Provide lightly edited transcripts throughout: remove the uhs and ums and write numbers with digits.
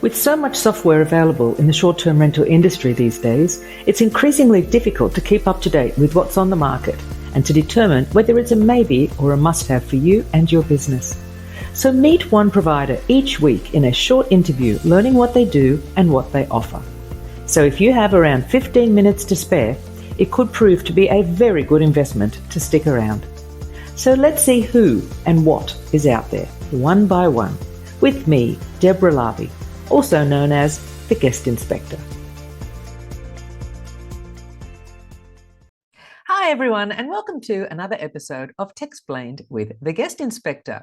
With so much software available in the short-term rental industry these days, it's increasingly difficult to keep up to date with what's on the market and to determine whether it's a maybe or a must-have for you and your business. So meet one provider each week in a short interview, learning what they do and what they offer. So if you have around 15 minutes to spare, it could prove to be a very good investment to stick around. So let's see who and what is out there, one by one, with me, Deborah Larby, also known as the Guest Inspector. Hi everyone, and welcome to another episode of Techsplained with the Guest Inspector.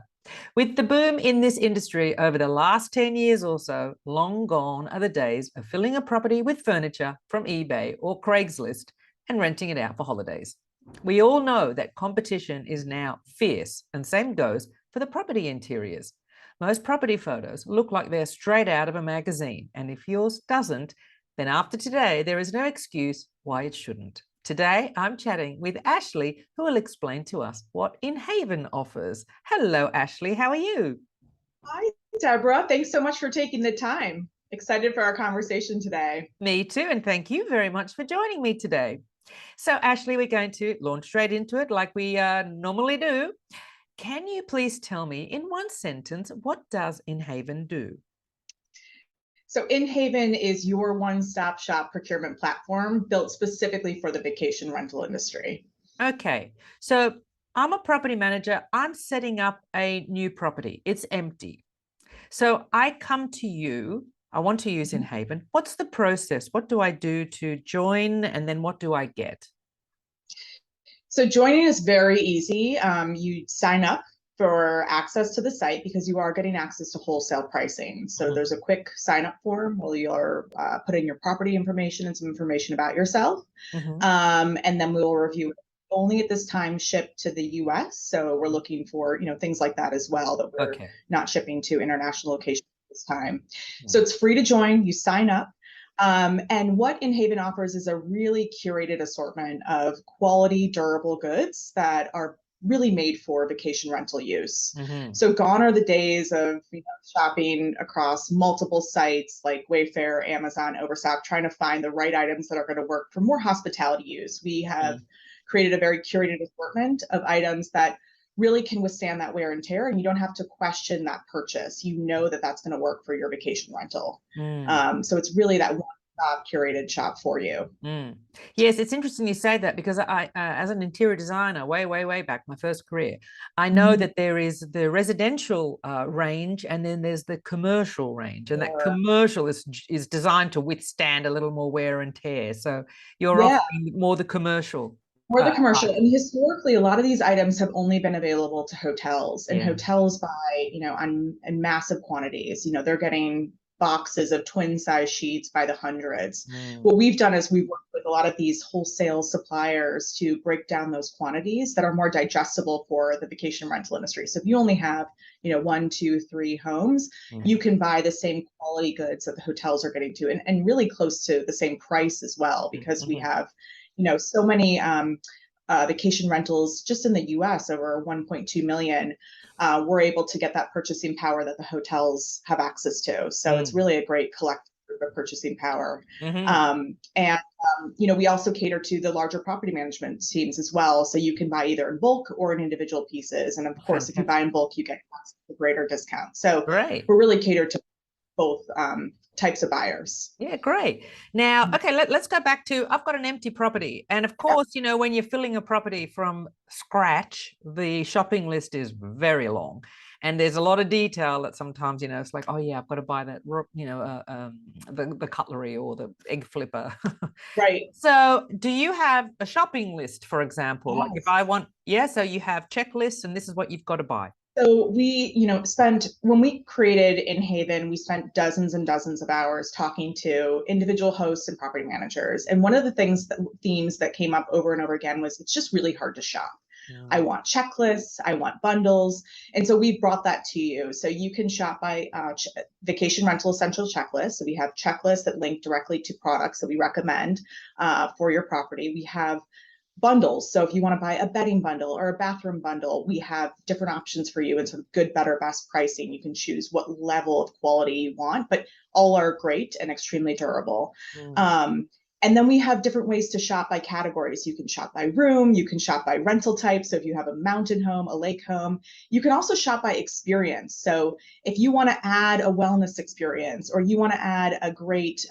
With the boom in this industry over the last 10 years or so, long gone are the days of filling a property with furniture from eBay or Craigslist and renting it out for holidays. We all know that competition is now fierce, and same goes for the property interiors. Most property photos look like they're straight out of a magazine, and if yours doesn't, then after today, there is no excuse why it shouldn't. Today, I'm chatting with Ashley, who will explain to us what Inhaven offers. Hello, Ashley. How are you? Hi, Deborah. Thanks so much for taking the time. Excited for our conversation today. Me too, and thank you very much for joining me today. So, Ashley, we're going to launch straight into it like we normally do. Can you please tell me in one sentence, what does Inhaven do? So Inhaven is your one-stop shop procurement platform built specifically for the vacation rental industry. Okay, so I'm a property manager. I'm setting up a new property. It's empty. So I come to you. I want to use Inhaven. What's the process? What do I do to join? And then what do I get? So joining is very easy. You sign up for access to the site because you are getting access to wholesale pricing. So there's a quick sign up form where you're putting your property information and some information about yourself. And then we will review it. Only at this time ship to the US. So we're looking for, things like that as well, that we're not shipping to international locations at this time. So it's free to join. You sign up. And what Inhaven offers is a really curated assortment of quality, durable goods that are really made for vacation rental use. So gone are the days of shopping across multiple sites like Wayfair, Amazon, Overstock, trying to find the right items that are going to work for more hospitality use. We have created a very curated assortment of items that really can withstand that wear and tear, and you don't have to question that purchase. You know that that's going to work for your vacation rental. So it's really that one-stop curated shop for you. Yes, it's interesting you say that because I, as an interior designer, way back, my first career, I know that there is the residential range and then there's the commercial range, and that commercial is designed to withstand a little more wear and tear. So you're offering more the commercial. More the commercial. And historically, a lot of these items have only been available to hotels, and hotels buy, in massive quantities. They're getting boxes of twin size sheets by the hundreds. What we've done is we've worked with a lot of these wholesale suppliers to break down those quantities that are more digestible for the vacation rental industry. So if you only have, 1, 2, 3 homes, you can buy the same quality goods that the hotels are getting to, and really close to the same price as well, because we have so many vacation rentals just in the US, over 1.2 million, we're able to get that purchasing power that the hotels have access to. So it's really a great collective group of purchasing power. We also cater to the larger property management teams as well. So you can buy either in bulk or in individual pieces. And of course, if you buy in bulk, you get a greater discount. So we're really catered to both types of buyers. Yeah, great. Now, okay, let's go back to, I've got an empty property. And of course, when you're filling a property from scratch, the shopping list is very long. And there's a lot of detail that sometimes, it's like, oh yeah, I've got to buy that, the cutlery or the egg flipper. Right. So do you have a shopping list, for example? Like if I want, so you have checklists and this is what you've got to buy. So we, when we created Inhaven, we spent dozens and dozens of hours talking to individual hosts and property managers. And one of the themes that came up over and over again was it's just really hard to shop. I want checklists, I want bundles. And so we brought that to you. So you can shop by vacation rental essential checklist. So we have checklists that link directly to products that we recommend for your property. We have bundles. So if you want to buy a bedding bundle or a bathroom bundle, we have different options for you and sort of good, better, best pricing. You can choose what level of quality you want, but all are great and extremely durable. And then we have different ways to shop by categories. You can shop by room, you can shop by rental type. So if you have a mountain home, a lake home, you can also shop by experience. So if you want to add a wellness experience, or you want to add a great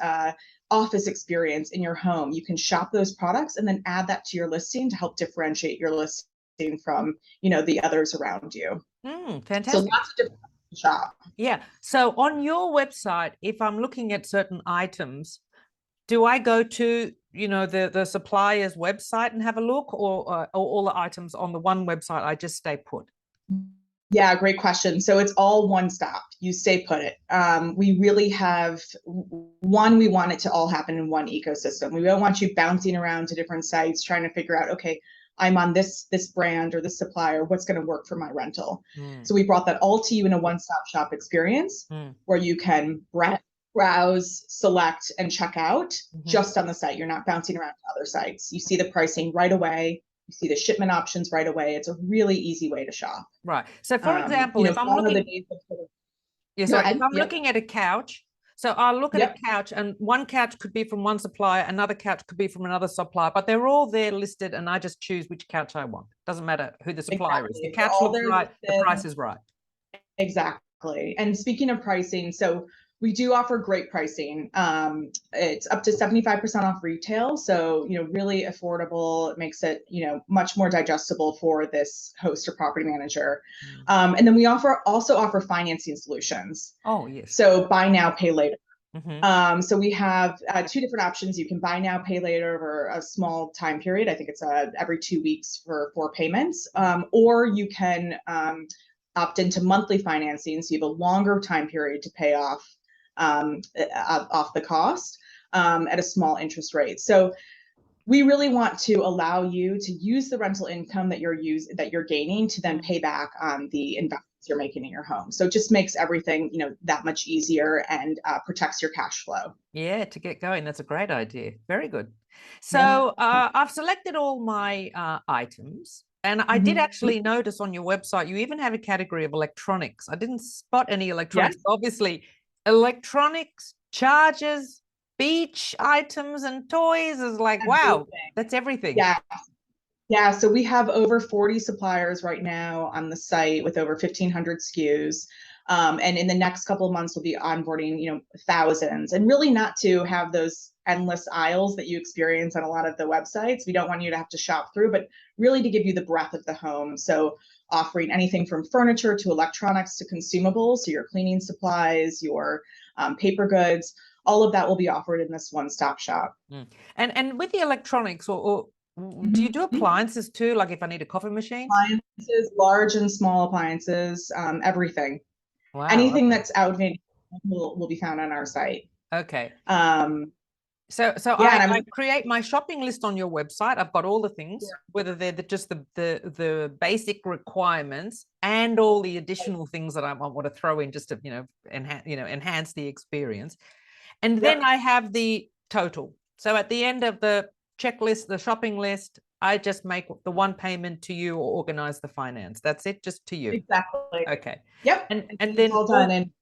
office experience in your home, you can shop those products and then add that to your listing to help differentiate your listing from, the others around you. Fantastic. So lots of different shop. Yeah. So on your website, if I'm looking at certain items, do I go to, the supplier's website and have a look, or all the items on the one website, I just stay put? Yeah, great question. So it's all one stop. You stay put it. We really have we want it to all happen in one ecosystem. We don't want you bouncing around to different sites trying to figure out, okay, I'm on this brand or this supplier, what's going to work for my rental. So we brought that all to you in a one-stop shop experience where you can browse, select, and check out just on the site. You're not bouncing around to other sites. You see the pricing right away. You see the shipment options right away. It's a really easy way to shop. Right. So for example, if I'm looking, if I'm looking at a couch, so I'll look at a couch, and one couch could be from one supplier, another couch could be from another supplier, but they're all there listed, and I just choose which couch I want. Doesn't matter who the supplier is. The couch looks right, the price is right. Exactly. And speaking of pricing, so we do offer great pricing. It's up to 75% off retail. So, really affordable. It makes it, much more digestible for this host or property manager. And then we also offer financing solutions. Oh, yes. So buy now, pay later. So we have two different options. You can buy now, pay later over a small time period. I think it's every 2 weeks for 4 payments. Or you can opt into monthly financing. So you have a longer time period to pay off the cost at a small interest rate. So we really want to allow you to use the rental income that you're gaining to then pay back on the investments you're making in your home. So it just makes everything, that much easier and protects your cash flow. Yeah, to get going. That's a great idea. Very good. So I've selected all my items. And I did actually notice on your website, you even have a category of electronics. I didn't spot any electronics. Yes. Obviously, electronics, chargers, beach items, and toys is like, wow, that's everything. Yeah. Yeah. So we have over 40 suppliers right now on the site with over 1,500 SKUs. And in the next couple of months, we'll be onboarding, thousands, and really not to have those endless aisles that you experience on a lot of the websites. We don't want you to have to shop through, but really to give you the breadth of the home. So offering anything from furniture to electronics to consumables, so your cleaning supplies, your paper goods, all of that will be offered in this one-stop shop. And with the electronics, or do you do appliances too? Like if I need a coffee machine? Appliances, large and small appliances, everything. Wow, anything that's outdated will be found on our site. Okay. So I create my shopping list on your website. I've got all the things, whether they're just the basic requirements and all the additional things that I want to throw in just to enhance the experience. And then I have the total. So at the end of the checklist, the shopping list, I just make the one payment to you or organize the finance. That's it, just to you. Exactly. Okay. Yep. And then all done.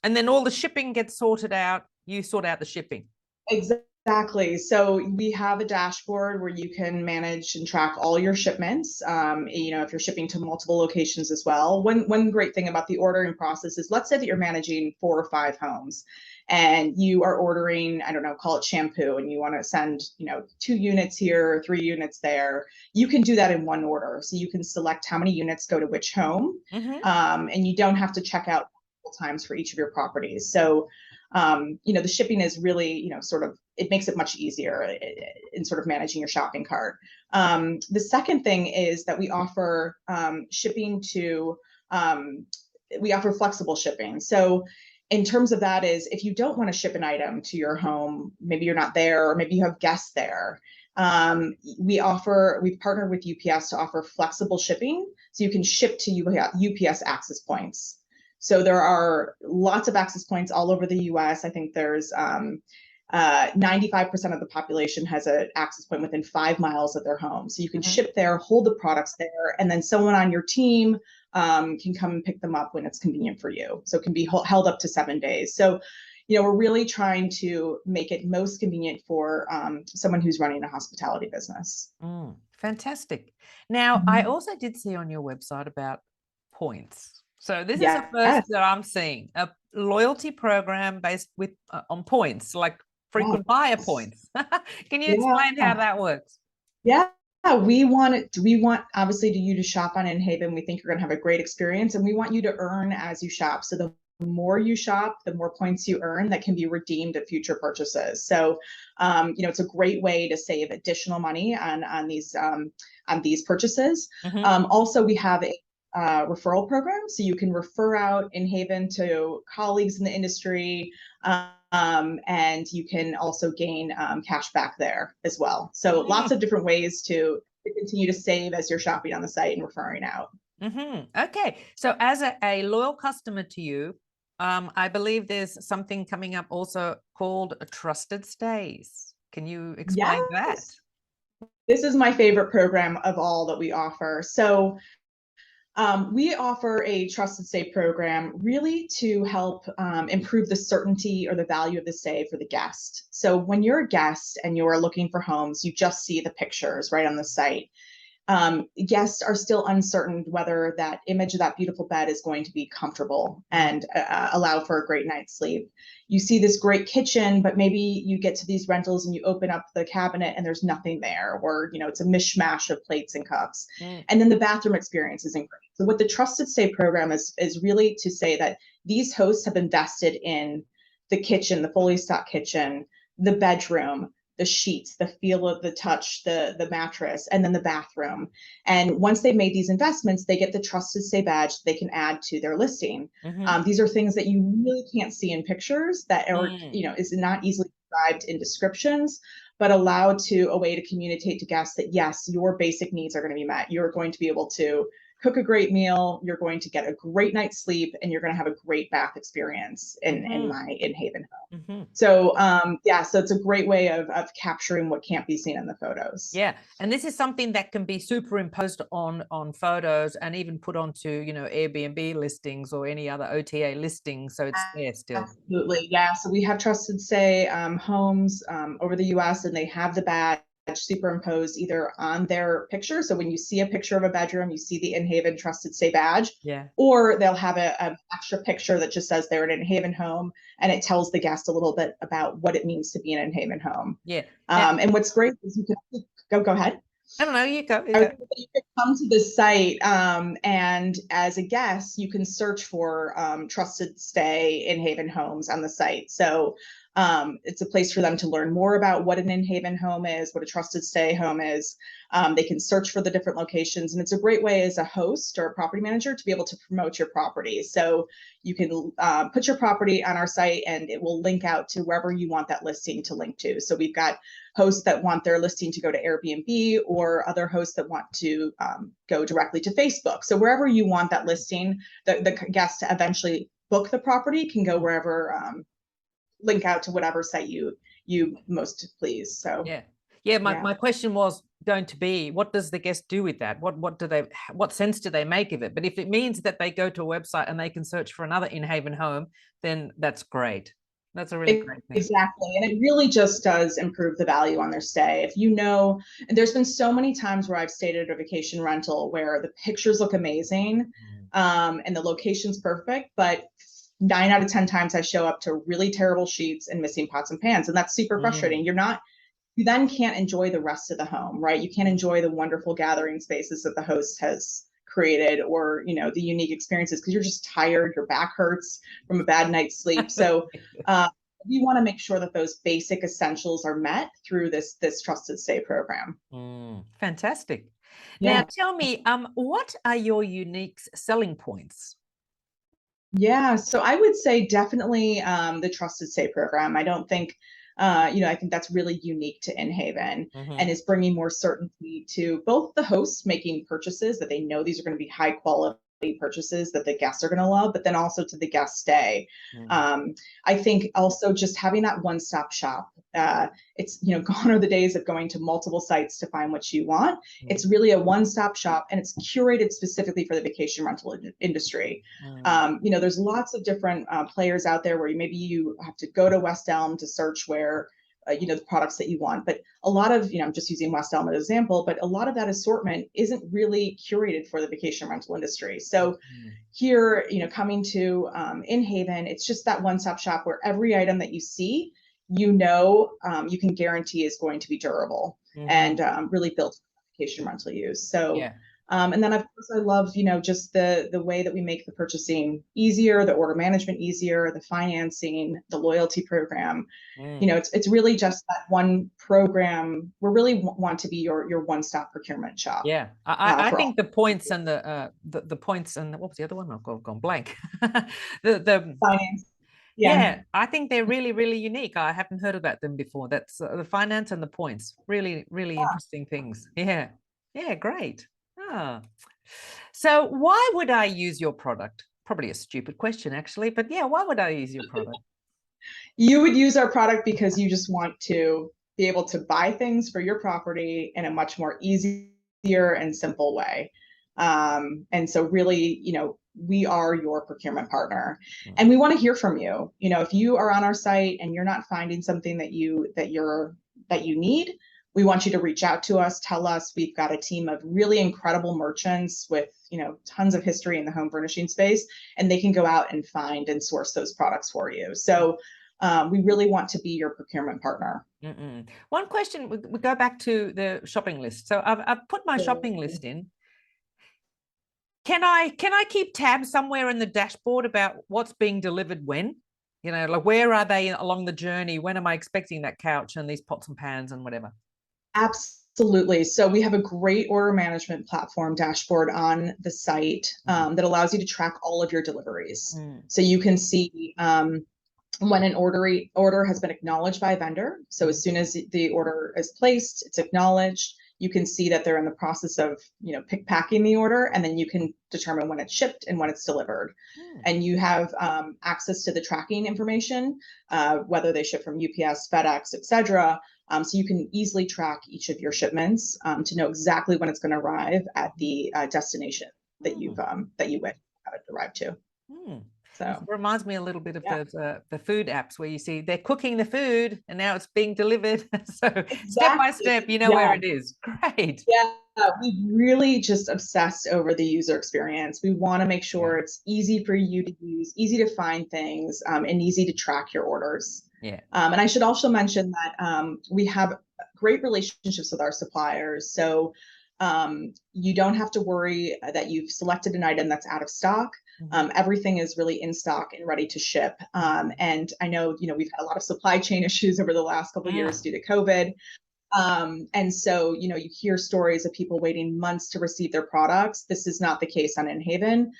And then all the shipping gets sorted out. You sort out the shipping. Exactly. So we have a dashboard where you can manage and track all your shipments. If you're shipping to multiple locations as well. One great thing about the ordering process is, let's say that you're managing 4 or 5 homes and you are ordering, I don't know, call it shampoo, and you want to send, 2 units here, 3 units there. You can do that in one order. So you can select how many units go to which home, and you don't have to check out times for each of your properties. So the shipping is really, it makes it much easier in sort of managing your shopping cart. The second thing is that we offer we offer flexible shipping. So in terms of that is, if you don't want to ship an item to your home, maybe you're not there, or maybe you have guests there, we've partnered with UPS to offer flexible shipping. So you can ship to UPS access points. So there are lots of access points all over the US. I think there's 95% of the population has an access point within 5 miles of their home. So you can ship there, hold the products there, and then someone on your team can come and pick them up when it's convenient for you. So it can be held up to 7 days. So, we're really trying to make it most convenient for someone who's running a hospitality business. Fantastic. Now, I also did see on your website about points. So this is the first that I'm seeing, a loyalty program based on points, like frequent flyer points. Can you explain how that works? Yeah. We want obviously you to shop on Inhaven. We think you're going to have a great experience, and we want you to earn as you shop. So the more you shop, the more points you earn that can be redeemed at future purchases. So, it's a great way to save additional money on these purchases. Also, we have a referral program, so you can refer out Inhaven to colleagues in the industry, and you can also gain cash back there as well. So lots of different ways to continue to save as you're shopping on the site and referring out. Okay, so as a loyal customer to you, I believe there's something coming up also called Trusted Stays. Can you explain that? This is my favorite program of all that we offer. So we offer a trusted stay program really to help improve the certainty or the value of the stay for the guest. So when you're a guest and you're looking for homes, you just see the pictures right on the site. Guests are still uncertain whether that image of that beautiful bed is going to be comfortable and allow for a great night's sleep. You see this great kitchen, but maybe you get to these rentals and you open up the cabinet and there's nothing there, or it's a mishmash of plates and cups. And then the bathroom experience isn't great. So what the Trusted Stay program is really to say that these hosts have invested in the kitchen, the fully stocked kitchen, the bedroom, the sheets, the feel of the touch, the mattress, and then the bathroom. And once they've made these investments, they get the Trusted Stay badge they can add to their listing. These are things that you really can't see in pictures that are, is not easily described in descriptions, but allowed to a way to communicate to guests that yes, your basic needs are going to be met. You're going to be able to cook a great meal, you're going to get a great night's sleep, and you're going to have a great bath experience in my Inhaven home. So so it's a great way of capturing what can't be seen in the photos. Yeah, and this is something that can be superimposed on photos and even put onto Airbnb listings or any other OTA listings, so it's there still. Absolutely, yeah. So we have Trusted Stay homes over the US, and they have the badge superimposed either on their picture. So when you see a picture of a bedroom, you see the Inhaven Trusted Stay badge. Or they'll have an extra picture that just says they're an Inhaven home, and it tells the guest a little bit about what it means to be an Inhaven home. And what's great is you can go ahead. I don't know, you go. You can come to the site, and as a guest, you can search for Trusted Stay Inhaven homes on the site. So it's a place for them to learn more about what an Inhaven home is, what a Trusted Stay home is. They can search for the different locations, and it's a great way as a host or a property manager to be able to promote your property. So you can put your property on our site, and it will link out to wherever you want that listing to link to. So we've got hosts that want their listing to go to Airbnb, or other hosts that want to go directly to Facebook. So wherever you want that listing, the guest to eventually book the property can go wherever, link out to whatever site you most please. So my question was going to be, what does the guest do with that? What sense do they make of it? But if it means that they go to a website and they can search for another Inhaven home, then that's great. That's a really great thing. Exactly. And it really just does improve the value on their stay. If and there's been so many times where I've stayed at a vacation rental where the pictures look amazing, and the location's perfect, but 9 out of 10 times I show up to really terrible sheets and missing pots and pans. And that's super frustrating. You then can't enjoy the rest of the home, right? You can't enjoy the wonderful gathering spaces that the host has created, or, the unique experiences, because you're just tired, your back hurts from a bad night's sleep. So we want to make sure that those basic essentials are met through this Trusted Stay program. Fantastic. Now tell me, what are your unique selling points? Yeah, so I would say definitely the Trusted Stay program. I don't think, I think that's really unique to Inhaven, and is bringing more certainty to both the hosts making purchases, that they know these are going to be high quality purchases that the guests are going to love, but then also to the guest stay. I think also just having that one-stop shop. It's, gone are the days of going to multiple sites to find what you want. It's really a one-stop shop, and it's curated specifically for the vacation rental industry. There's lots of different players out there where maybe you have to go to West Elm to search where the products that you want. But a lot of, I'm just using West Elm as an example, but a lot of that assortment isn't really curated for the vacation rental industry. So here, coming to Inhaven, it's just that one-stop shop where every item that you see, you can guarantee is going to be durable and really built for vacation rental use. So and then of course I love, just the way that we make the purchasing easier, the order management easier, the financing, the loyalty program. It's really just that one program. We really want to be your one-stop procurement shop. Yeah, I think the points and the points and what was the other one? I've gone blank. the finance. Yeah, I think they're really, really unique. I haven't heard about them before. That's the finance and the points. Really, really interesting things. Yeah, great. So why would I use your product? Probably a stupid question, actually, but yeah, why would I use your product? You would use our product because you just want to be able to buy things for your property in a much more easier and simple way. And so really, we are your procurement partner, and we want to hear from you. If you are on our site and you're not finding something that you need, we want you to reach out to us, tell us. We've got a team of really incredible merchants with, tons of history in the home furnishing space, and they can go out and find and source those products for you. So we really want to be your procurement partner. One question, we go back to the shopping list. So I've put my shopping list in. Can I keep tabs somewhere in the dashboard about what's being delivered when? Like where are they along the journey? When am I expecting that couch and these pots and pans and whatever? Absolutely. So we have a great order management platform dashboard on the site that allows you to track all of your deliveries. So you can see when an order has been acknowledged by a vendor. So as soon as the order is placed, it's acknowledged. You can see that they're in the process of, packing the order, and then you can determine when it's shipped and when it's delivered. And you have access to the tracking information, whether they ship from UPS, FedEx, etc. So you can easily track each of your shipments to know exactly when it's going to arrive at the destination that you would have it arrive to. So it reminds me a little bit of the food apps where you see they're cooking the food and now it's being delivered. So step by step, where it is. Great. Yeah, we really just obsessed over the user experience. We want to make sure it's easy for you to use, easy to find things, and easy to track your orders. Yeah. And I should also mention that we have great relationships with our suppliers. So you don't have to worry that you've selected an item that's out of stock. Everything is really in stock and ready to ship. And I know, we've had a lot of supply chain issues over the last couple of years due to COVID. And so, you hear stories of people waiting months to receive their products. This is not the case on Inhaven.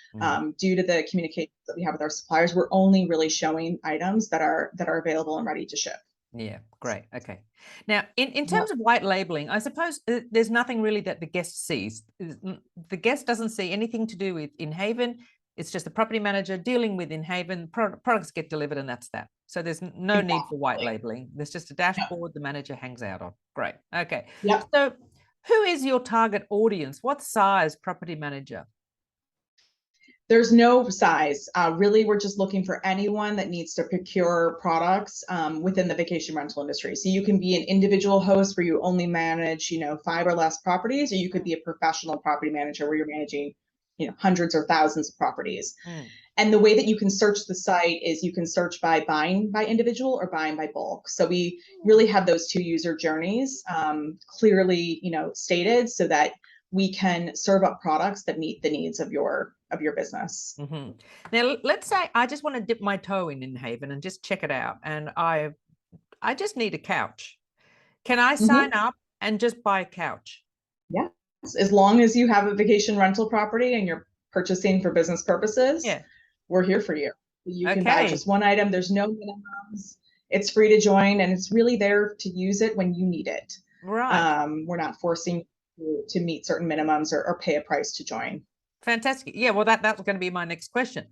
Due to the communication that we have with our suppliers, we're only really showing items that are available and ready to ship. Yeah, great. Okay. Now, in terms of white labeling, I suppose there's nothing really that the guest sees. The guest doesn't see anything to do with Inhaven. It's just the property manager dealing with Inhaven. Products get delivered, and that's that. So there's no need for white labeling. There's just a dashboard the manager hangs out on. Great. Okay. So who is your target audience? What size property manager? There's no size. Really, we're just looking for anyone that needs to procure products within the vacation rental industry. So you can be an individual host where you only manage, 5 or less properties, or you could be a professional property manager where you're managing, hundreds or thousands of properties. And the way that you can search the site is you can search by buying by individual or buying by bulk. So we really have those two user journeys clearly, stated so that we can serve up products that meet the needs of your business. Now, let's say I just want to dip my toe in Inhaven and just check it out, and I just need a couch. Can I sign up and just buy a couch? Yeah, as long as you have a vacation rental property and you're purchasing for business purposes, we're here for you. You can buy just one item. There's no minimums. It's free to join, and it's really there to use it when you need it. Right. We're not forcing you to meet certain minimums or pay a price to join. Fantastic. Yeah, well, that was going to be my next question.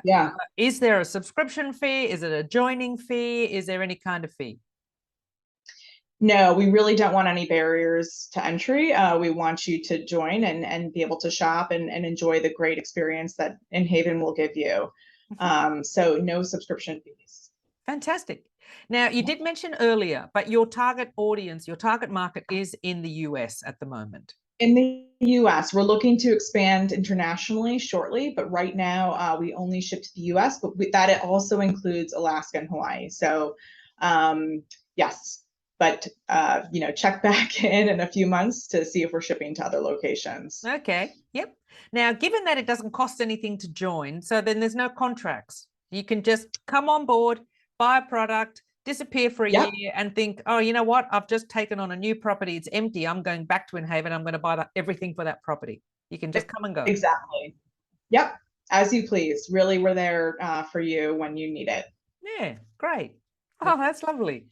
Yeah. Is there a subscription fee? Is it a joining fee? Is there any kind of fee? No, we really don't want any barriers to entry. We want you to join and be able to shop and enjoy the great experience that Inhaven will give you. So no subscription fees. Fantastic. Now, you did mention earlier, but your target audience, your target market is in the US at the moment. In the US, we're looking to expand internationally shortly, but right now we only ship to the US, but that it also includes Alaska and Hawaii. So yes, but check back in a few months to see if we're shipping to other locations. Okay. Yep. Now, given that it doesn't cost anything to join, so then there's no contracts. You can just come on board, buy a product, disappear for a Yep. year and think, oh, you know what? I've just taken on a new property. It's empty. I'm going back to Inhaven. I'm going to buy everything for that property. You can just come and go. Exactly. Yep. As you please. Really, we're there for you when you need it. Yeah, great. Oh, that's lovely.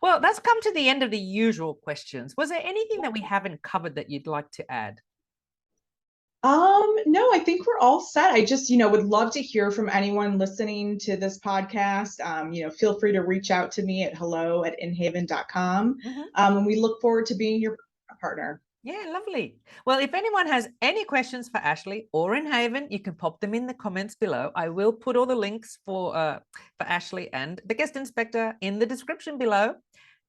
Well, that's come to the end of the usual questions. Was there anything that we haven't covered that you'd like to add? No, I think we're all set. I just, would love to hear from anyone listening to this podcast. Feel free to reach out to me at hello@inhaven.com. And we look forward to being your partner. Yeah, lovely. Well, if anyone has any questions for Ashley or Inhaven, you can pop them in the comments below. I will put all the links for Ashley and the guest inspector in the description below.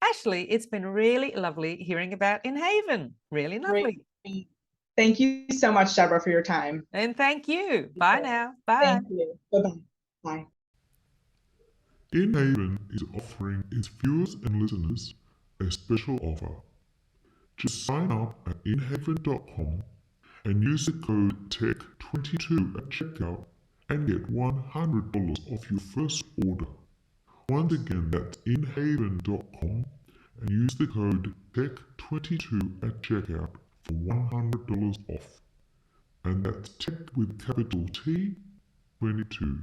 Ashley, it's been really lovely hearing about Inhaven. Really lovely. Great. Thank you so much, Deborah, for your time. And thank you. Bye now. Bye. Thank you. Bye-bye. Bye. Inhaven is offering its viewers and listeners a special offer. Just sign up at inhaven.com and use the code TECH22 at checkout and get $100 off your first order. Once again, that's inhaven.com and use the code TECH22 at checkout for $100 off. And that's tech with capital T 22.